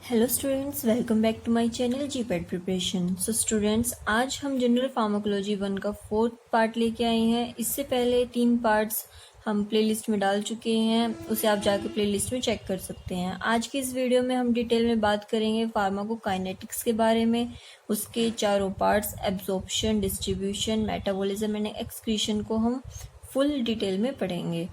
Hello students, welcome back to my channel GPAT preparation. So students, आज हम general pharmacology 1 का 4th part लेके आए हैं। इससे पहले 3 पार्ट्स हम प्लेलिस्ट में डाल चुके हैं, उसे आप जाके प्लेलिस्ट में चेक कर सकते हैं। आज की इस वीडियो में हम डिटेल में बात करेंगे फार्माकोकाइनेटिक्स के बारे में, उसके चारों parts absorption, distribution, metabolism and excretion को हम फुल डिटेल में पढ़ेंगे।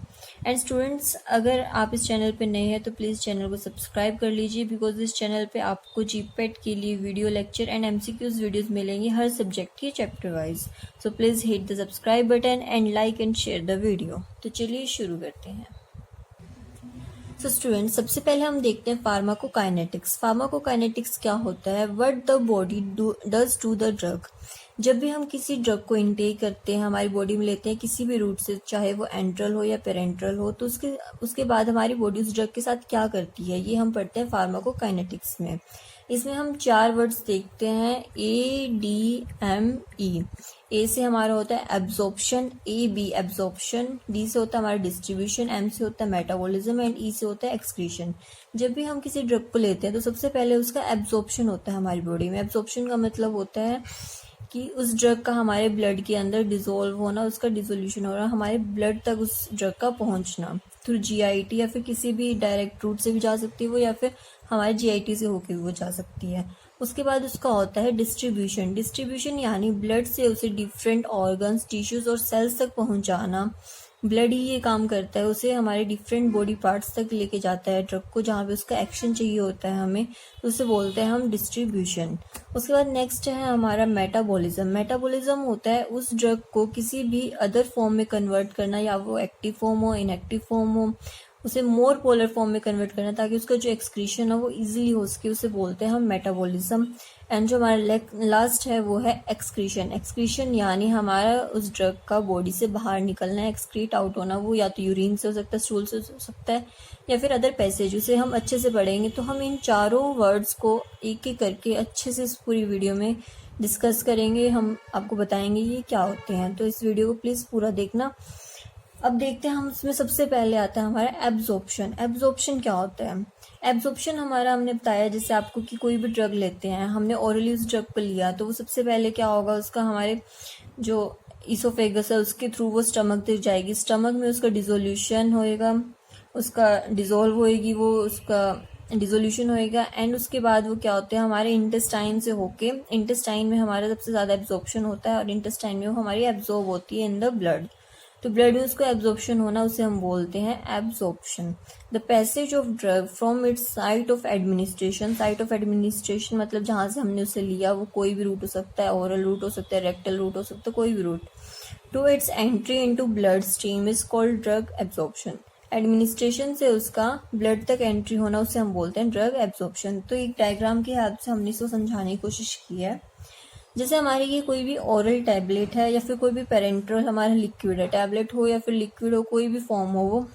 एंड स्टूडेंट्स, अगर आप इस चैनल पे नए हैं तो प्लीज़ चैनल को सब्सक्राइब कर लीजिए, बिकॉज इस चैनल पे आपको जीपेट के लिए video lecture and MCQs videos मिलेंगी हर सब्जेक्ट की chapter wise. So please hit the subscribe button and like and share the video. तो चलिए शुरू करते हैं। सो स्टूडेंट, सबसे पहले हम देखते हैं फार्माकोकाइनेटिक्स। फार्माकोकाइनेटिक्स क्या होता है? What the body does to the drug. जब भी हम किसी ड्रग को इनटेक करते हैं, हमारी बॉडी में लेते हैं किसी भी रूट से, चाहे वो एंट्रल हो या पेरेंट्रल हो, तो उसके बाद हमारी बॉडी उस ड्रग के साथ क्या करती है, ये हम पढ़ते हैं फार्माकोकाइनेटिक्स में। इसमें हम 4 वर्ड्स देखते हैं, ADME। ए से हमारा होता है एब्जॉर्प्शन, AB एब्जॉर्प्शन, D से होता है हमारा डिस्ट्रीब्यूशन, M से होता है मेटाबॉलिज्म एंड E से होता है एक्सक्रीशन। जब भी हम किसी ड्रग को लेते हैं तो सबसे पहले उसका एब्जॉर्प्शन होता है हमारी बॉडी में। एब्जॉर्प्शन का मतलब होता है कि उस ड्रग का हमारे ब्लड के अंदर डिसॉल्व होना, उसका डिसोल्यूशन होना, हमारे ब्लड तक उस ड्रग का पहुंचना थ्रू GIT या फिर किसी भी डायरेक्ट रूट से भी जा सकती है वो, या फिर हमारे GIT से होके वो जा सकती है। उसके बाद उसका होता है डिस्ट्रीब्यूशन। डिस्ट्रीब्यूशन यानी ब्लड से उसे डिफरेंट ऑर्गन्स, टिश्यूज और सेल्स तक पहुंचाना। ब्लड ही ये काम करता है, उसे हमारे डिफरेंट बॉडी पार्ट्स तक लेके जाता है ड्रग को, जहाँ पे उसका एक्शन चाहिए होता है हमें, उसे बोलते हैं हम डिस्ट्रीब्यूशन। उसके बाद नेक्स्ट है हमारा मेटाबॉलिज्म। मेटाबॉलिज्म होता है उस ड्रग को किसी भी अदर फॉर्म में कन्वर्ट करना, या वो एक्टिव फॉर्म हो, इनएक्टिव फॉर्म हो, उसे मोर पोलर फॉर्म में कन्वर्ट करना ताकि उसका जो एक्सक्रीशन है वो इजीली हो सके, उसे बोलते हैं हम मेटाबॉलिज्म। एंड जो हमारा लास्ट है वो है एक्सक्रीशन। एक्सक्रीशन यानी हमारा उस ड्रग का बॉडी से बाहर निकलना, एक्सक्रीट आउट होना। वो या तो यूरिन से हो सकता है, स्टूल से हो सकता है, या फिर अदर पैसेज। उसे हम अच्छे से पढ़ेंगे तो हम इन चारों वर्ड्स को एक एक करके अच्छे से इस पूरी वीडियो में डिस्कस करेंगे। हम आपको बताएंगे ये क्या होते हैं, तो इस वीडियो को प्लीज़ पूरा देखना। अब देखते हैं, हम इसमें सबसे पहले आता है हमारा एब्जॉर्प्शन। एब्जॉर्प्शन क्या होता है? एब्जॉर्प्शन हमारा, हमने बताया जैसे आपको कि कोई भी ड्रग लेते हैं, हमने ओरली उस ड्रग को लिया तो वो सबसे पहले क्या होगा, उसका हमारे जो इसोफेगस है उसके थ्रू वो स्टमक तक जाएगी। स्टमक में उसका डिसोल्यूशन होएगा, उसका डिसॉल्व होएगी, वो उसका डिसोल्यूशन होएगा। एंड उसके बाद वो क्या होता है, हमारे इंटेस्टाइन से होके, इंटेस्टाइन में हमारा सबसे ज़्यादा एब्जॉर्प्शन होता है और इंटेस्टाइन में वो हमारी एब्जॉर्ब होती है इन द ब्लड। तो ब्लड में उसको एब्जॉर्प्शन होना, उसे हम बोलते हैं absorption. The passage of drug from its site of administration. Site of administration मतलब जहाँ से हमने उसे लिया, वो कोई भी रूट हो सकता है, ओरल रूट हो सकता है, रेक्टल रूट हो सकता है, कोई भी route, to its entry into blood stream is called drug absorption. Administration से उसका ब्लड तक एंट्री होना, उसे हम बोलते हैं ड्रग एब्जॉर्प्शन। तो एक डायग्राम की हेल्प से हमने इसको समझाने की कोशिश की है। जैसे हमारी ये कोई भी ओरल टैबलेट है या फिर कोई भी पेरेंट्रल हमारा लिक्विड है, टैबलेट हो या फिर लिक्विड हो, कोई भी फॉर्म हो, वो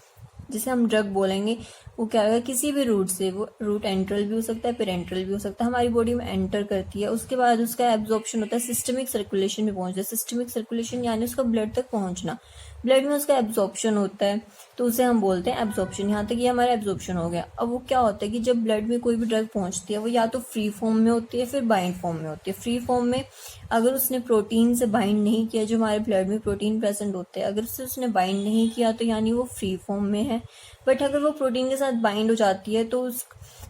जिसे हम ड्रग बोलेंगे, वो क्या होगा, किसी भी रूट से, वो रूट एंट्रल भी हो सकता है, पेरेंट्रल भी हो सकता है, हमारी बॉडी में एंटर करती है। उसके बाद उसका एब्जॉर्प्शन होता है, सिस्टमिक सर्कुलेशन में पहुंचता है। सिस्टमिक सर्कुलेशन यानी उसका ब्लड तक पहुंचना, ब्लड में उसका एब्जॉर्प्शन होता है, तो उसे हम बोलते हैं एब्जॉर्प्शन। यहाँ तक ये हमारा एब्जॉर्प्शन हो गया। अब वो क्या होता है कि जब ब्लड में कोई भी ड्रग पहुंचती है, वो या तो फ्री फॉर्म में होती है फिर बाइंड फॉर्म में होती है। फ्री फॉर्म में अगर उसने प्रोटीन से बाइंड नहीं किया, जो हमारे ब्लड में प्रोटीन प्रेजेंट होते हैं, अगर उसने बाइंड नहीं किया तो यानी वो फ्री फॉर्म में है। बट अगर वो प्रोटीन के साथ बाइंड हो जाती है तो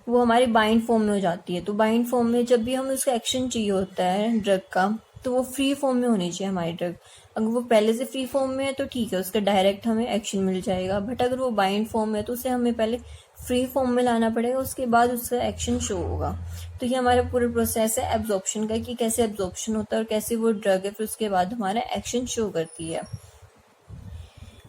वो हमारी बाइंड फॉर्म में हो जाती है। तो बाइंड फॉर्म में जब भी हमें उसका एक्शन चाहिए होता है ड्रग का, तो वो फ्री फॉर्म में होनी चाहिए हमारी ड्रग। अगर वो पहले से फ्री फॉर्म में है तो ठीक है, उसका डायरेक्ट हमें एक्शन मिल जाएगा। बट अगर वो बाइंड फॉर्म में है तो उसे हमें पहले फ्री फॉर्म में लाना पड़ेगा, उसके बाद उसका एक्शन शो होगा। तो ये हमारा पूरा प्रोसेस है एब्जॉर्प्शन का, कि कैसे एब्जॉर्प्शन होता है और कैसे वो ड्रग है फिर उसके बाद हमारा एक्शन शो करती है।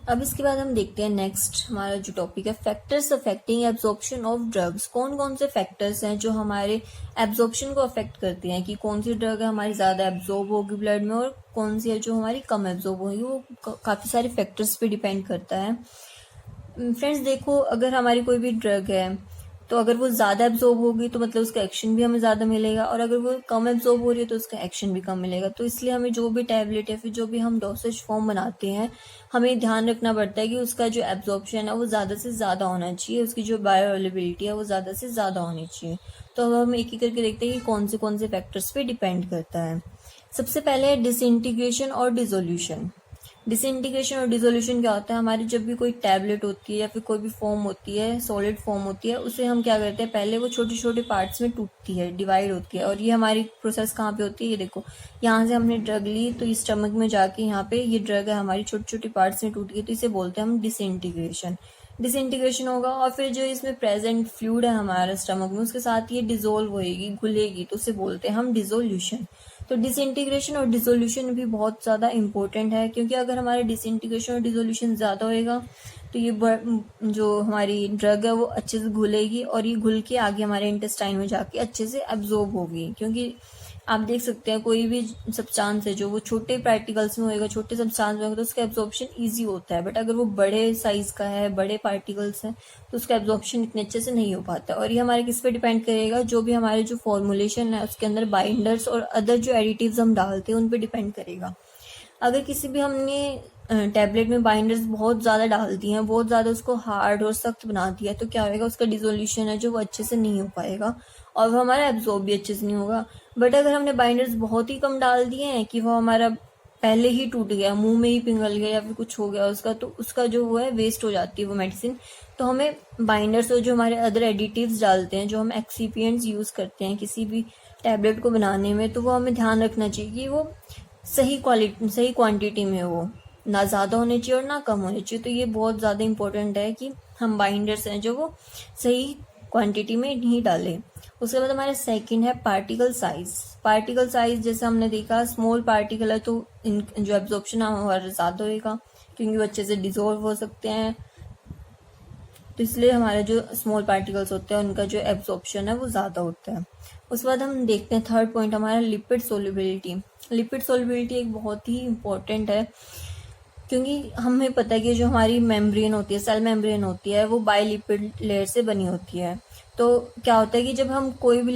अब इसके बाद हम देखते हैं नेक्स्ट हमारा जो टॉपिक है, factors affecting absorption of drugs. कौन कौन से फैक्टर्स हैं जो हमारे एब्जॉर्प्शन को अफेक्ट करती हैं, कि कौन सी ड्रग है हमारी ज़्यादा एब्जॉर्ब होगी ब्लड में और कौन सी है जो हमारी कम एब्जॉर्ब होगी। वो काफ़ी सारे फैक्टर्स पे डिपेंड करता है। फ्रेंड्स देखो, अगर हमारी कोई भी ड्रग है तो अगर वो ज़्यादा एब्जॉर्ब होगी तो मतलब उसका एक्शन भी हमें ज़्यादा मिलेगा, और अगर वो कम एब्जॉर्ब हो रही है तो उसका एक्शन भी कम मिलेगा। तो इसलिए हमें जो भी टैबलेट या फिर जो भी हम डोसेज फॉर्म बनाते हैं, हमें ध्यान रखना पड़ता है कि उसका जो एब्जॉर्प्शन है वो ज़्यादा से ज़्यादा होना चाहिए, उसकी जो बायो अवेलेबिलिटी है वो ज़्यादा से ज़्यादा होनी चाहिए। तो अब हम एक एक करके देखते हैं कि कौन से फैक्टर्स पे डिपेंड करता है। सबसे पहले है डिसइंटीग्रेशन और डिसोल्यूशन। डिसइंटीग्रेशन और डिसोल्यूशन क्या होता है, हमारी जब भी कोई टैबलेट होती है या फिर कोई भी फॉर्म होती है, सॉलिड फॉर्म होती है, उसे हम क्या करते हैं, पहले वो छोटे छोटे पार्ट्स में टूटती है, डिवाइड होती है। और ये हमारी प्रोसेस कहाँ पे होती है, ये देखो, यहाँ से हमने ड्रग ली तो इस स्टमक में जाके यहाँ पे ये ड्रग है हमारी छोटे छोटे पार्ट्स में टूट गई, तो इसे बोलते हैं हम डिसइंटीग्रेशन। डिसइंटीग्रेशन होगा और फिर जो इसमें प्रेजेंट फ्लूइड है हमारा स्टमक में, उसके साथ ये डिजोल्व होएगी, घुलेगी, तो उसे बोलते हैं हम डिसोल्यूशन। तो डिसइंटीग्रेशन और डिसोल्यूशन भी बहुत ज़्यादा इंपॉर्टेंट है, क्योंकि अगर हमारे डिसइंटीग्रेशन और डिसोल्यूशन ज़्यादा होएगा तो ये जो हमारी ड्रग है वो अच्छे से घुलेगी, और ये घुल के आगे हमारे इंटेस्टाइन में जाके अच्छे से एब्जॉर्ब होगी। क्योंकि आप देख सकते हैं कोई भी सब्सटेंस है जो वो छोटे पार्टिकल्स में होएगा, छोटे सब्सटेंस में होगा, तो उसका एब्जॉर्प्शन इजी होता है। बट अगर वो बड़े साइज का है, बड़े पार्टिकल्स हैं, तो उसका एब्जॉर्प्शन इतने अच्छे से नहीं हो पाता। और ये हमारे किस पे डिपेंड करेगा, जो भी हमारे जो फॉर्मुलेशन है उसके अंदर बाइंडर्स और अदर जो एडिटिव्स हम डालते हैं उन पे डिपेंड करेगा। अगर किसी भी हमने टैबलेट में बाइंडर्स बहुत ज़्यादा डाल दी हैं, बहुत ज़्यादा उसको हार्ड और सख्त बना दिया, तो क्या होगा, उसका डिसोल्यूशन है जो वो अच्छे से नहीं हो पाएगा और वो हमारा एब्जॉर्ब भी अच्छे से नहीं होगा। बट अगर हमने बाइंडर्स बहुत ही कम डाल दिए हैं कि वो हमारा पहले ही टूट गया, मुंह में ही पिघल गया या फिर कुछ हो गया उसका, तो उसका जो वो है वेस्ट हो जाती है वो मेडिसिन। तो हमें बाइंडर्स और जो हमारे अदर एडिटिव्स डालते हैं, जो हम एक्सीपिएंट्स यूज़ करते हैं किसी भी टैबलेट को बनाने में, तो वो हमें ध्यान रखना चाहिए कि वो सही क्वालिटी, सही क्वांटिटी में हो, ना ज़्यादा होने चाहिए और ना कम होने चाहिए। तो ये बहुत ज़्यादा इंपॉर्टेंट है कि हम बाइंडर्स हैं जो वो सही क्वांटिटी में ही डालें। उसके बाद हमारा सेकंड है पार्टिकल साइज। पार्टिकल साइज जैसे हमने देखा, स्मॉल पार्टिकल है तो इन जो एब्जॉर्प्शन है हमारा ज़्यादा होगा, क्योंकि वो अच्छे से डिजोल्व हो सकते हैं। तो इसलिए हमारे जो स्मॉल पार्टिकल्स होते हैं उनका जो एब्जॉर्प्शन है वो ज़्यादा होता है। उसके बाद हम देखते हैं थर्ड पॉइंट हमारा लिपिड सोल्युबिलिटी। लिपिड सोल्युबिलिटी एक बहुत ही इम्पोर्टेंट है, क्योंकि हमें पता है कि जो हमारी मेम्ब्रेन होती है, सेल मेम्ब्रेन होती है, वो बायलिपिड लेयर से बनी होती है। तो क्या होता है कि जब हम कोई भी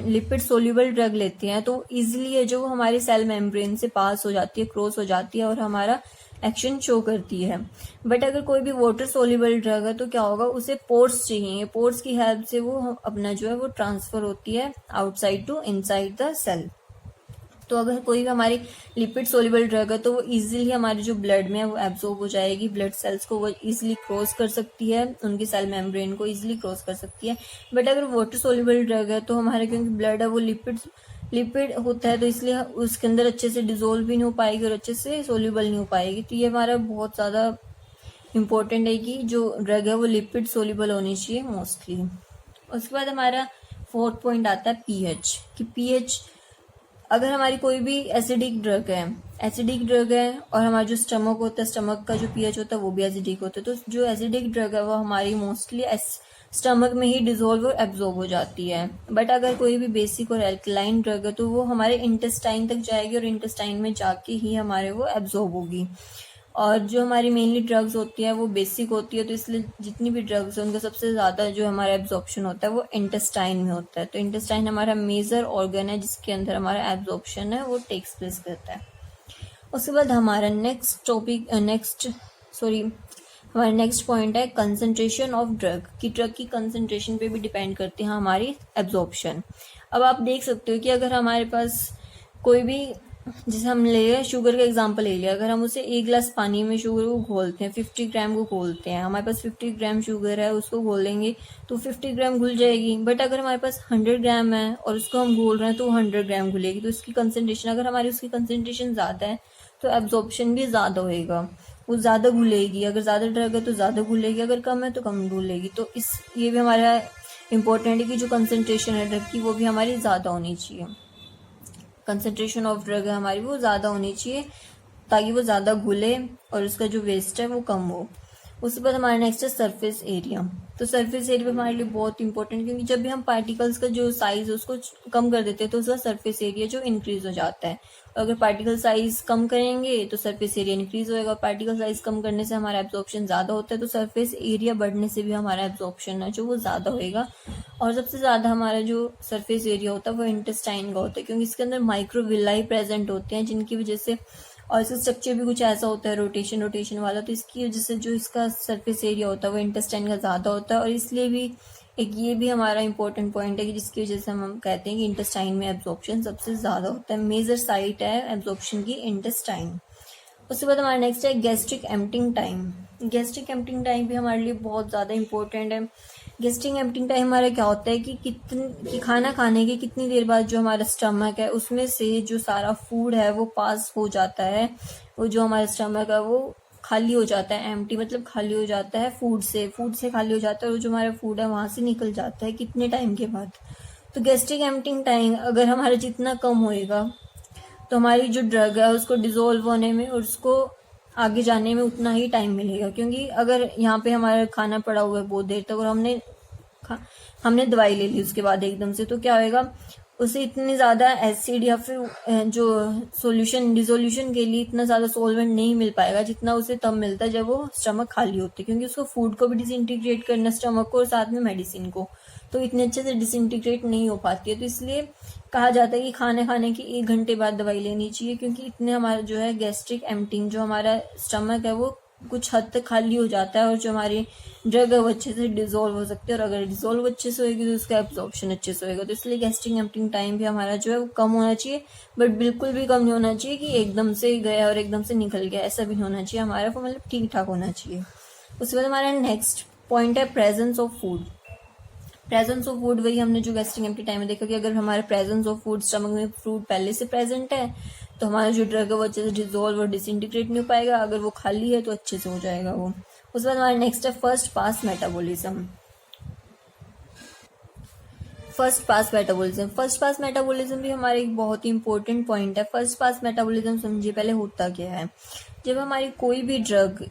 लिपिड सोल्यूबल ड्रग लेते हैं तो इजीली है जो हमारे सेल मेम्ब्रेन से पास हो जाती है, क्रॉस हो जाती है और हमारा एक्शन शो करती है। बट अगर कोई भी वाटर सोल्यूबल ड्रग है तो क्या होगा, उसे पोर्स चाहिए, पोर्स की हेल्प से वो अपना जो है वो ट्रांसफर होती है outside to inside the cell. तो अगर कोई भी हमारी लिपिड सोल्यूबल ड्रग है तो वो इजीली हमारे जो ब्लड में है वो एब्जॉर्ब हो जाएगी, ब्लड सेल्स को वो इजीली क्रॉस कर सकती है, उनकी सेल मेम्ब्रेन को इजीली क्रॉस कर सकती है। बट अगर वाटर सोल्यूबल ड्रग है तो हमारे, क्योंकि ब्लड है वो लिपिड होता है, तो इसलिए उसके अंदर अच्छे से डिजोल्व भी नहीं हो पाएगी और अच्छे से सोल्यूबल नहीं हो पाएगी। तो ये हमारा बहुत ज़्यादा इम्पोर्टेंट है कि जो ड्रग है वो लिपिड सोल्यूबल होनी चाहिए मोस्टली। उसके बाद हमारा फोर्थ पॉइंट आता है पीएच, कि पीएच अगर हमारी कोई भी एसिडिक ड्रग है और हमारा जो स्टमक होता है, स्टमक का जो पीएच होता है वो भी एसिडिक होता है, तो जो एसिडिक ड्रग है वो हमारी मोस्टली स्टमक में ही डिजोल्व और एब्जॉर्ब हो जाती है। बट अगर कोई भी बेसिक और एल्कलाइन ड्रग है तो वो हमारे इंटेस्टाइन तक जाएगी और इंटेस्टाइन में जाके ही हमारे वो एब्जॉर्ब होगी। और जो हमारी मेनली ड्रग्स होती है वो बेसिक होती है, तो इसलिए जितनी भी ड्रग्स है उनका सबसे ज़्यादा जो हमारा एब्जॉर्प्शन होता है वो इंटेस्टाइन में होता है। तो इंटेस्टाइन हमारा मेजर ऑर्गन है जिसके अंदर हमारा एब्जॉर्प्शन है वो टेक्स प्लेस करता है। उसके बाद हमारा हमारा नेक्स्ट पॉइंट है कंसंट्रेशन ऑफ ड्रग, कि ड्रग की कंसंट्रेशन पे भी डिपेंड करती है हमारी एब्जॉर्प्शन। अब आप देख सकते हो कि अगर हमारे पास कोई भी, जैसे हम ले लिया शुगर का एग्जांपल ले लिया, अगर हम उसे 1 गिलास पानी में शुगर को घोलते हैं, 50 ग्राम को घोलते हैं, हमारे पास 50 ग्राम शुगर है, उसको घोलेंगे तो 50 ग्राम घुल जाएगी। बट अगर हमारे पास 100 ग्राम है और उसको हम घोल रहे हैं तो 100 ग्राम घुलेगी। तो इसकी कंसनट्रेशन, अगर हमारी उसकी कंसनट्रेशन ज़्यादा है तो एब्जॉर्प्शन भी ज़्यादा होएगा, वो ज़्यादा घुलेगी। अगर ज़्यादा ड्रग है तो ज़्यादा घुलेगी, अगर कम है तो कम घुलेगी। तो ये भी हमारा इंपॉर्टेंट है कि जो कंसनट्रेशन है ड्रग की वो भी हमारी ज़्यादा होनी चाहिए। कंसंट्रेशन ऑफ ड्रग है हमारी वो ज़्यादा होनी चाहिए ताकि वो ज़्यादा घुले और उसका जो वेस्ट है वो कम हो। उसके बाद हमारा नेक्स्ट है सरफेस एरिया। तो सरफेस एरिया हमारे लिए बहुत इंपॉर्टेंट, क्योंकि जब भी हम पार्टिकल्स का जो साइज है उसको कम कर देते हैं तो उसका सरफेस एरिया जो इंक्रीज हो जाता है। अगर पार्टिकल साइज कम करेंगे तो सरफेस एरिया इंक्रीज होएगा। पार्टिकल साइज कम करने से हमारा एब्जॉर्प्शन ज्यादा होता है, तो सरफेस एरिया बढ़ने से भी हमारा एब्जॉर्प्शन है जो वो ज्यादा होएगा। और सबसे ज्यादा हमारा जो सरफेस एरिया होता है वो इंटेस्टाइन का होता है, क्योंकि इसके अंदर माइक्रोविलाई प्रेजेंट होते हैं, जिनकी वजह से, और इसका स्ट्रक्चर भी कुछ ऐसा होता है रोटेशन वाला, तो इसकी वजह से जो इसका सरफेस एरिया होता है वो इंटेस्टाइन का ज्यादा होता है। और इसलिए भी एक ये भी हमारा इंपॉर्टेंट पॉइंट है कि जिसकी वजह से हम कहते हैं कि इंटेस्टाइन में एब्जॉर्प्शन सबसे ज्यादा होता है। मेजर साइट है एब्जॉर्प्शन की इंटेस्टाइन। उसके बाद हमारा नेक्स्ट है gastric emptying time. Gastric emptying time भी हमारे लिए बहुत ज़्यादा इंपॉर्टेंट है। गैस्ट्रिक एम्प्टिंग टाइम हमारा क्या होता है कि खाना खाने के कितनी देर बाद जो हमारा स्टमक है उसमें से जो सारा फूड है वो पास हो जाता है, वो जो हमारा स्टमक है वो खाली हो जाता है। एम्प्टी मतलब खाली हो जाता है फूड से खाली हो जाता है, और जो हमारा फूड है वहां से निकल जाता है कितने टाइम के बाद। तो गैस्ट्रिक एम्प्टिंग टाइम अगर हमारा जितना कम होएगा तो हमारी जो ड्रग है उसको डिजोल्व होने में और उसको आगे जाने में उतना ही टाइम मिलेगा। क्योंकि अगर यहाँ पे हमारा खाना पड़ा हुआ है बहुत देर तक और हमने दवाई ले ली उसके बाद एकदम से, तो क्या होएगा, उसे इतनी ज्यादा एसिड या फिर जो सॉल्यूशन डिसोल्यूशन के लिए इतना ज्यादा सॉल्वेंट नहीं मिल पाएगा जितना उसे तब मिलता है जब वो स्टमक खाली होती है, क्योंकि उसको फूड को भी डिसइंटीग्रेट करना स्टमक को और साथ में मेडिसिन को, तो इतने अच्छे से डिसइंटीग्रेट नहीं हो पाती है। तो इसलिए कहा जाता है कि खाने के 1 घंटे बाद दवाई लेनी चाहिए, क्योंकि इतने हमारा जो है गैस्ट्रिक एम्प्टिंग जो हमारा स्टमक है वो कुछ हद तक खाली हो जाता है और जो हमारी ड्रग है वो अच्छे से डिजोल्व हो सकती है, और अगर डिजोल्व अच्छे से होगी तो उसका एब्जॉर्प्शन अच्छे से होगा। तो इसलिए गैस्ट्रिक एम्प्टिंग टाइम भी हमारा जो है वो कम होना चाहिए, बट बिल्कुल भी कम नहीं होना चाहिए कि एकदम से गया और एकदम से निकल गया, ऐसा भी नहीं होना चाहिए हमारा, वो मतलब ठीक ठाक होना चाहिए। उसके बाद हमारा नेक्स्ट पॉइंट है presence of food. Presence of food वही हमने जो गैस्ट्रिक एम्प्टी टाइम में देखा कि अगर हमारे प्रेजेंस ऑफ फूड स्टमक में फूड पहले से प्रेजेंट है तो हमारा जो ड्रग है वो अच्छे से डिजोल्व और डिसइंटीग्रेट नहीं हो पाएगा, अगर वो खाली है तो अच्छे से हो जाएगा वो। उसके बाद हमारा नेक्स्ट है first pass metabolism. First pass metabolism भी हमारा एक बहुत ही इंपॉर्टेंट पॉइंट है। फर्स्ट पास मेटाबॉलिज्म समझिए पहले होता क्या है। जब हमारी कोई भी ड्रग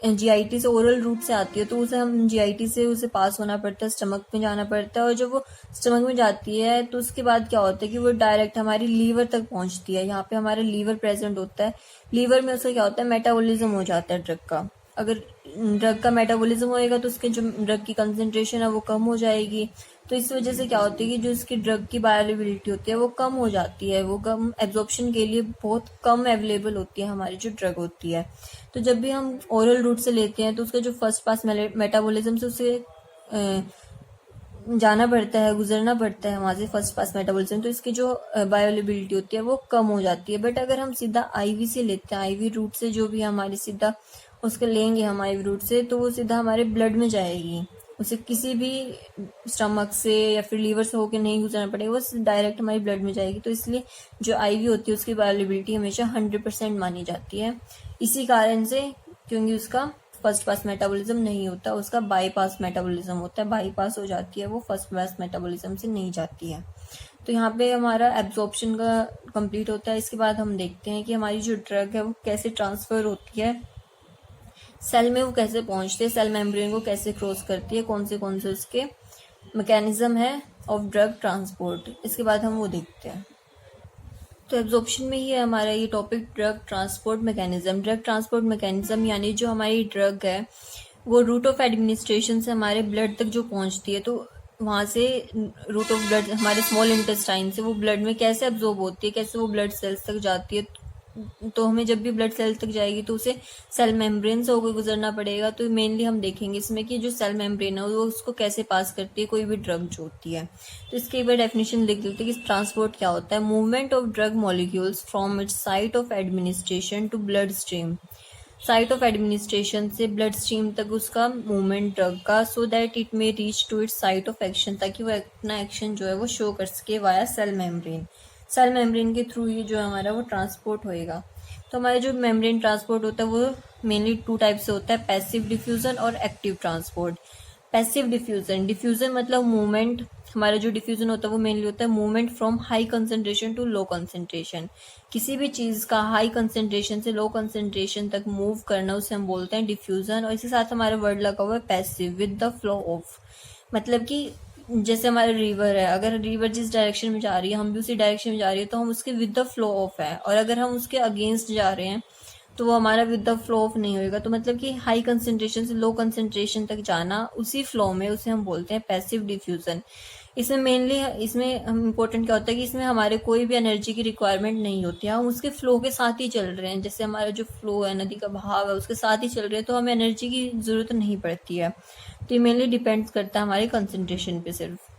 जीआईटी से ओरल रूट से आती है तो उसे हम जीआईटी से उसे पास होना पड़ता है, स्टमक में जाना पड़ता है, और जब वो स्टमक में जाती है तो उसके बाद क्या होता है कि वो डायरेक्ट हमारी लीवर तक पहुंचती है। यहाँ पे हमारा लीवर प्रेजेंट होता है, लीवर में उसका क्या होता है, मेटाबॉलिज्म हो जाता है ड्रग का। अगर ड्रग का मेटाबॉलिज्म होएगा तो उसके जो ड्रग की कंसेंट्रेशन है वो कम हो जाएगी, तो इस वजह से क्या होती है कि जो इसकी ड्रग की बायोअवेलेबिलिटी होती है वो कम हो जाती है, वो कम एब्जॉर्प्शन के लिए बहुत कम अवेलेबल होती है हमारी जो ड्रग होती है। तो जब भी हम ओरल रूट से लेते हैं तो उसका जो फर्स्ट पास मेटाबॉलिज्म से उसे जाना पड़ता है, गुजरना पड़ता है वहां से फर्स्ट पास मेटाबॉलिज्म, तो इसकी जो बायोअवेलेबिलिटी होती है वो कम हो जाती है। बट अगर हम सीधा आईवी से लेते हैं, आईवी रूट से जो भी हमारी सीधा उसको लेंगे हम आईवी रूट से, तो वो सीधा हमारे ब्लड में जाएगी, उसे किसी भी स्टमक से या फिर लीवर से होकर नहीं गुजरना पड़ेगा, वो डायरेक्ट हमारी ब्लड में जाएगी। तो इसलिए जो आईवी होती है उसकी बायोअवेलेबिलिटी हमेशा 100% मानी जाती है, इसी कारण से, क्योंकि उसका फर्स्ट पास मेटाबॉलिज्म नहीं होता, उसका बाईपास मेटाबॉलिज्म होता है, बाईपास हो जाती है, वो फर्स्ट पास मेटाबॉलिज्म से नहीं जाती है। तो यहाँ पे हमारा एब्जॉर्प्शन का कंप्लीट होता है। इसके बाद हम देखते हैं कि हमारी जो ड्रग है वो कैसे ट्रांसफर होती है सेल में, वो कैसे पहुंचती है, सेल मेम्ब्रेन को कैसे क्रॉस करती है, कौन से उसके मैकेनिज्म है ऑफ ड्रग ट्रांसपोर्ट, इसके बाद हम वो देखते हैं। तो एब्जॉर्प्शन में ही है हमारा ये topic, drug transport mechanism. Drug transport mechanism यानी जो हमारी ड्रग है वो रूट ऑफ एडमिनिस्ट्रेशन से हमारे ब्लड तक जो पहुंचती है, तो वहां से रूट ऑफ ब्लड हमारे स्मॉल इंटेस्टाइन से वो ब्लड में कैसे एब्जॉर्ब होती है, कैसे वो ब्लड सेल्स तक जाती है। तो हमें जब भी ब्लड सेल तक जाएगी तो उसे सेल मेम्ब्रेन से होकर गुजरना पड़ेगा। तो मेनली हम देखेंगे इसमें कि जो सेल मेम्ब्रेन है वो उसको कैसे पास करती है कोई भी ड्रग जो होती है। तो इसके एक बार डेफिनेशन लिख देते हैं कि ट्रांसपोर्ट क्या होता है। Movement of drug molecules from its site of administration to blood stream, site of administration से ब्लड स्ट्रीम तक उसका मूवमेंट ड्रग का, so that it may reach to its site of action, ताकि वो अपना एक्शन जो है वो शो कर सके via cell membrane. Cell membrane के थ्रू ही जो हमारा वो ट्रांसपोर्ट होएगा। तो हमारा जो मेम्ब्रेन ट्रांसपोर्ट होता है वो मेनली 2 टाइप से होता है, पैसिव डिफ्यूजन और एक्टिव ट्रांसपोर्ट। पैसिव डिफ्यूजन मतलब मूवमेंट हमारा जो डिफ्यूजन होता है वो मेनली होता है movement from high concentration to low concentration. किसी भी चीज का हाई कंसंट्रेशन से लो कंसंट्रेशन तक मूव करना उसे हम बोलते हैं डिफ्यूजन। और इसके साथ हमारा वर्ड लगा हुआ है passive, with the flow of. मतलब कि जैसे हमारा रिवर है, अगर रिवर जिस डायरेक्शन में जा रही है हम भी उसी डायरेक्शन में जा रही है तो हम उसके विद द फ्लो ऑफ है, और अगर हम उसके अगेंस्ट जा रहे हैं तो वो हमारा विद द फ्लो ऑफ नहीं होएगा। तो मतलब कि हाई कंसंट्रेशन से लो कंसंट्रेशन तक जाना उसी फ्लो में, उसे हम बोलते हैं पैसिव डिफ्यूजन। इसमें मेनली इसमें हम इम्पोर्टेंट क्या होता है कि इसमें हमारे कोई भी एनर्जी की रिक्वायरमेंट नहीं होती है, हम उसके फ्लो के साथ ही चल रहे हैं। जैसे हमारा जो फ्लो है, नदी का बहाव है, उसके साथ ही चल रहे हैं तो हमें एनर्जी की जरूरत नहीं पड़ती है। तो ये मेनली डिपेंड करता है हमारे कंसंट्रेशन पे सिर्फ।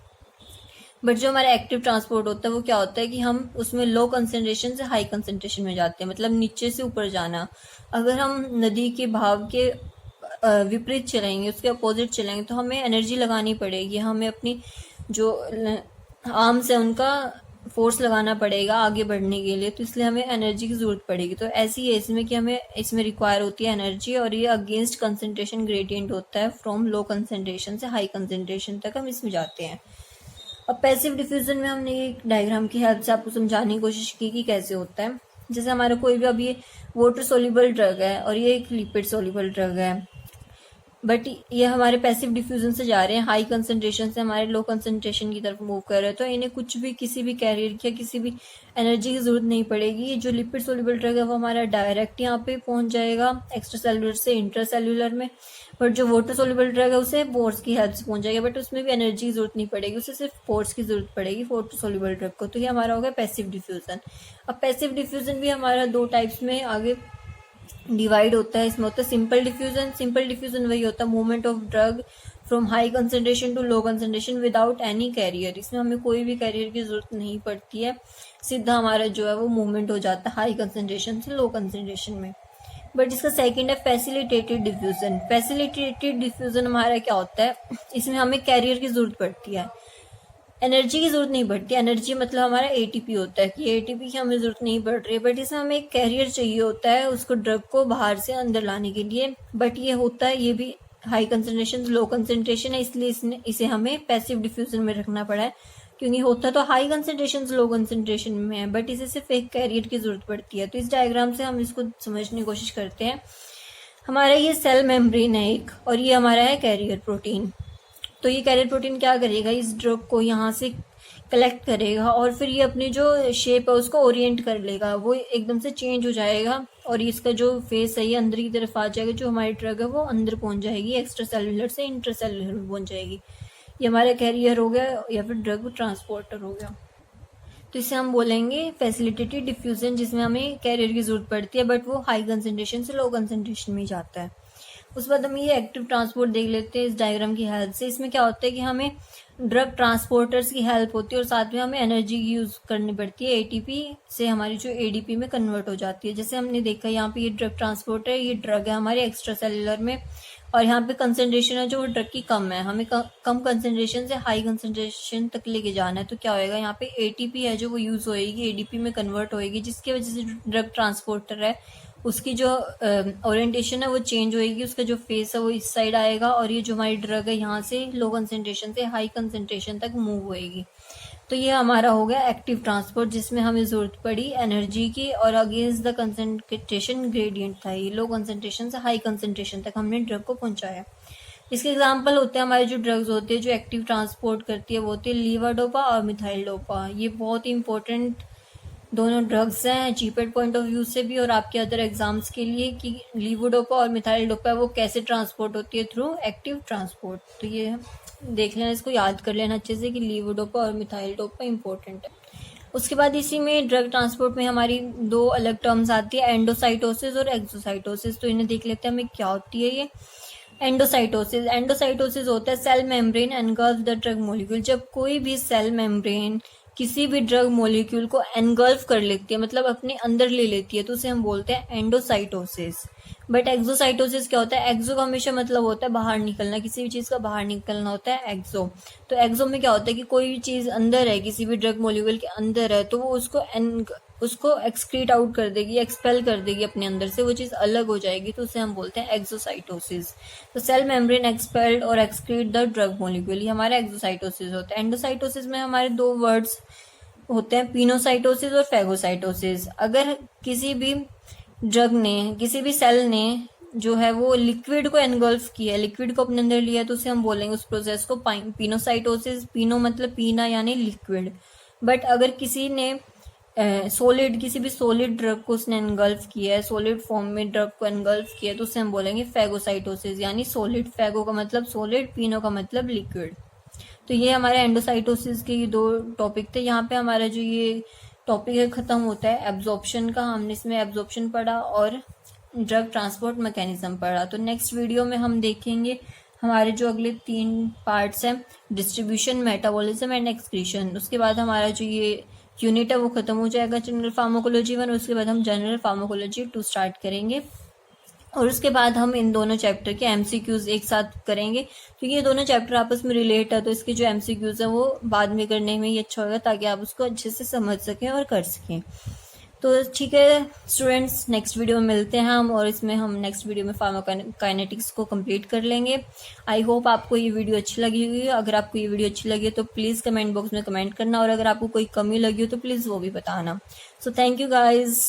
बट जो हमारा एक्टिव ट्रांसपोर्ट होता है वो क्या होता है कि हम उसमें लो कंसंट्रेशन से हाई कंसंट्रेशन में जाते हैं, मतलब नीचे से ऊपर जाना। अगर हम नदी के बहाव के विपरीत चलेंगे, उसके अपोजिट चलेंगे, तो हमें एनर्जी लगानी पड़ेगी, हमें अपनी जो आर्म्स है उनका फोर्स लगाना पड़ेगा आगे बढ़ने के लिए, तो इसलिए हमें एनर्जी की जरूरत पड़ेगी। तो ऐसी है इसमें कि हमें इसमें रिक्वायर होती है एनर्जी, और ये अगेंस्ट कंसंट्रेशन ग्रेडियंट होता है, फ्रॉम लो कंसंट्रेशन से हाई कंसंट्रेशन तक हम इसमें जाते हैं। अब पैसिव डिफ्यूजन में हमने एक डायग्राम की हेल्प से आपको समझाने की कोशिश की कि कैसे होता है। जैसे हमारा कोई भी, अब ये वाटर सोल्यूबल ड्रग है और ये एक लिपिड सोल्यूबल ड्रग है, बट ये हमारे पैसिव डिफ्यूजन से जा रहे हैं, हाई कंसंट्रेशन से हमारे लो कंसंट्रेशन की तरफ मूव कर रहे हैं, तो इन्हें कुछ भी किसी भी कैरियर या किसी भी एनर्जी की जरूरत नहीं पड़ेगी। जो लिपिड सोल्यूबल ड्रग है वो हमारा डायरेक्ट यहाँ पे पहुंच जाएगा एक्स्ट्रा सेलुलर से इंटर सेलुलर में, बट जो वाटर सोल्यूबल ड्रग है उसे पोर्स की हेल्प से पहुंच जाएगा, बट उसमें भी एनर्जी की जरूरत नहीं पड़ेगी, उसे सिर्फ पोर्स की जरूरत पड़ेगी वाटर सोल्यूबल ड्रग को। तो ये हमारा होगा पैसिव डिफ्यूजन। अब पैसिव डिफ्यूजन भी हमारा दो टाइप्स में आगे डिवाइड होता है। इसमें होता है सिंपल डिफ्यूजन। सिंपल डिफ्यूजन वही होता है movement of drug from high concentration to low concentration without any carrier. इसमें हमें कोई भी कैरियर की जरूरत नहीं पड़ती है, सीधा हमारा जो है वो मूवमेंट हो जाता है हाई कंसंट्रेशन से लो कंसंट्रेशन में। बट इसका सेकंड है फैसिलिटेटेड डिफ्यूजन। फैसिलिटेटेड डिफ्यूजन हमारा क्या होता है, इसमें हमें कैरियर की जरूरत पड़ती है, एनर्जी की जरूरत नहीं पड़ती। एनर्जी मतलब हमारा एटीपी होता है कि एटीपी की हमें जरूरत नहीं पड़ रही है, बट इसमें हमें एक कैरियर चाहिए होता है उसको ड्रग को बाहर से अंदर लाने के लिए। बट ये होता है, ये भी हाई कंसंट्रेशन लो कंसंट्रेशन है, इसलिए इसे हमें पैसिव डिफ्यूजन में रखना पड़ा है, क्योंकि होता तो हाई कंसंट्रेशन से लो कंसंट्रेशन में है, बट इसे सिर्फ एक कैरियर की जरूरत पड़ती है। तो इस डायग्राम से हम इसको समझने की कोशिश करते हैं। हमारा ये सेल मेम्ब्रेन है एक, और ये हमारा है कैरियर प्रोटीन। तो ये कैरियर प्रोटीन क्या करेगा, इस ड्रग को यहाँ से कलेक्ट करेगा और फिर ये अपनी जो शेप है उसको ओरिएंट कर लेगा, वो एकदम से चेंज हो जाएगा और इसका जो फेस है ये अंदर की तरफ आ जाएगा। जो हमारी ड्रग है वो अंदर पहुंच जाएगी, एक्स्ट्रा सेलुलर से इंटर सेलुलर में पहुंच जाएगी। ये हमारा कैरियर हो गया या फिर ड्रग ट्रांसपोर्टर हो गया। तो इसे हम बोलेंगे फैसिलिटेटेड डिफ्यूजन, जिसमें हमें कैरियर की जरूरत पड़ती है बट वो हाई कंसंट्रेशन से लो कंसंट्रेशन में जाता है। उसके बाद हम ये एक्टिव ट्रांसपोर्ट देख लेते हैं इस डायग्राम की हेल्प से। इसमें क्या होता है कि हमें ड्रग ट्रांसपोर्टर्स की हेल्प होती है और साथ में हमें एनर्जी की यूज करनी पड़ती है, एटीपी से हमारी जो एडीपी में कन्वर्ट हो जाती है। जैसे हमने देखा यहाँ पे ये ड्रग ट्रांसपोर्टर है, ये ड्रग है हमारे एक्स्ट्रा सेलुलर में और यहाँ पे कंसंट्रेशन है जो ड्रग की कम है, हमें कम कंसंट्रेशन से हाई कंसंट्रेशन तक लेके जाना है। तो क्या होएगा, यहाँ पे एटीपी है जो वो यूज होएगी, एडीपी में कन्वर्ट होएगी, जिसकी वजह से ड्रग ट्रांसपोर्टर है उसकी जो ओरिएंटेशन है वो चेंज होएगी, उसका जो फेस है वो इस साइड आएगा और ये जो हमारी ड्रग है यहाँ से लो कंसंट्रेशन से हाई कंसंट्रेशन तक मूव होएगी। तो ये हमारा हो गया एक्टिव ट्रांसपोर्ट, जिसमें हमें जरूरत पड़ी एनर्जी की और अगेंस्ट द कंसंट्रेशन ग्रेडियंट था, ये लो कंसंट्रेशन से हाई कंसंट्रेशन तक हमने ड्रग को पहुंचाया। इसके एग्जाम्पल होते हैं हमारे जो ड्रग्स होते हैं जो एक्टिव ट्रांसपोर्ट करती है वो होती है लीवाडोपा और मिथाइल डोपा। ये बहुत ही इंपॉर्टेंट दोनों ड्रग्स हैं जीपेट पॉइंट ऑफ व्यू से भी और आपके अदर एग्जाम्स के लिए कि लीवोडोपा और मिथाइल डोपा वो कैसे ट्रांसपोर्ट होती है थ्रू एक्टिव ट्रांसपोर्ट। तो ये देख लेना, इसको याद कर लेना अच्छे से कि लीवोडोपा और मिथाइल डोपा इंपॉर्टेंट है। उसके बाद इसी में ड्रग ट्रांसपोर्ट में हमारी दो अलग टर्म्स आती है, एंडोसाइटोसिस और एक्सोसाइटोसिस। तो इन्हें देख लेते हैं हमें क्या होती है ये एंडोसाइटोसिस होता है cell membrane engulf the drug molecule. जब कोई भी सेल मेम्ब्रेन किसी भी ड्रग मोलिक्यूल को एनगल्फ कर लेती है, मतलब अपने अंदर ले लेती है, तो उसे हम बोलते हैं एंडोसाइटोसिस। बट एक्सोसाइटोसिस क्या होता है, एक्सो का हमेशा मतलब होता है बाहर निकलना, किसी भी चीज का बाहर निकलना होता है एक्सो। तो एक्सो में क्या होता है कि कोई भी चीज अंदर है, किसी भी ड्रग मोलिक्यूल के अंदर है तो वो उसको उसको एक्सक्रीट आउट कर देगी, एक्सपेल कर देगी अपने अंदर से, वो चीज़ अलग हो जाएगी, तो उसे हम बोलते हैं एक्सोसाइटोसिस। तो सेल मेम्ब्रेन एक्सपेल्ड और एक्सक्रीट द ड्रग मॉलिक्यूल, ये हमारा एक्सोसाइटोसिस होता है। एंडोसाइटोसिस में हमारे दो वर्ड्स होते हैं, पिनोसाइटोसिस और फैगोसाइटोसिस। अगर किसी भी ड्रग ने, किसी भी सेल ने जो है वो लिक्विड को एनगल्फ किया है, लिक्विड को अपने अंदर लिया, तो उसे हम बोलेंगे उस प्रोसेस को पिनोसाइटोसिस। पिनो मतलब पीना यानी लिक्विड। बट अगर किसी ने सॉलिड, किसी भी सॉलिड ड्रग को उसने एनगल्फ किया है, सॉलिड फॉर्म में ड्रग को एनगल्फ किया है, तो उसे हम बोलेंगे फैगोसाइटोसिस यानी सॉलिड। फैगो का मतलब सॉलिड, पिनो का मतलब लिक्विड। तो ये हमारे एंडोसाइटोसिस के ये दो टॉपिक थे। यहाँ पे हमारा जो ये टॉपिक है खत्म होता है एब्जॉर्प्शन का। हमने इसमें एब्जॉर्प्शन पढ़ा और ड्रग ट्रांसपोर्ट मैकेनिज्म पढ़ा। तो नेक्स्ट वीडियो में हम देखेंगे हमारे जो अगले 3 पार्ट्स हैं, डिस्ट्रीब्यूशन, मेटाबॉलिज्म एंड एक्सक्रीशन। उसके बाद हमारा जो ये यूनिट है वो खत्म हो जाएगा, जनरल फार्माकोलॉजी 1। उसके बाद हम जनरल फार्माकोलॉजी 2 स्टार्ट करेंगे, और उसके बाद हम इन दोनों चैप्टर के एमसीक्यूज एक साथ करेंगे, क्योंकि ये दोनों चैप्टर आपस में रिलेट है। तो इसके जो एमसीक्यूज है वो बाद में करने में ही अच्छा होगा, ताकि आप उसको अच्छे से समझ सकें और कर सकें। तो ठीक है स्टूडेंट्स, नेक्स्ट वीडियो में मिलते हैं हम, और इसमें हम नेक्स्ट वीडियो में फार्माकाइनेटिक्स को कंप्लीट कर लेंगे। आई होप आपको ये वीडियो अच्छी लगी होगी। अगर आपको ये वीडियो अच्छी लगी तो प्लीज़ कमेंट बॉक्स में कमेंट करना, और अगर आपको कोई कमी लगी हो तो प्लीज़ वो भी बताना। So thank you guys.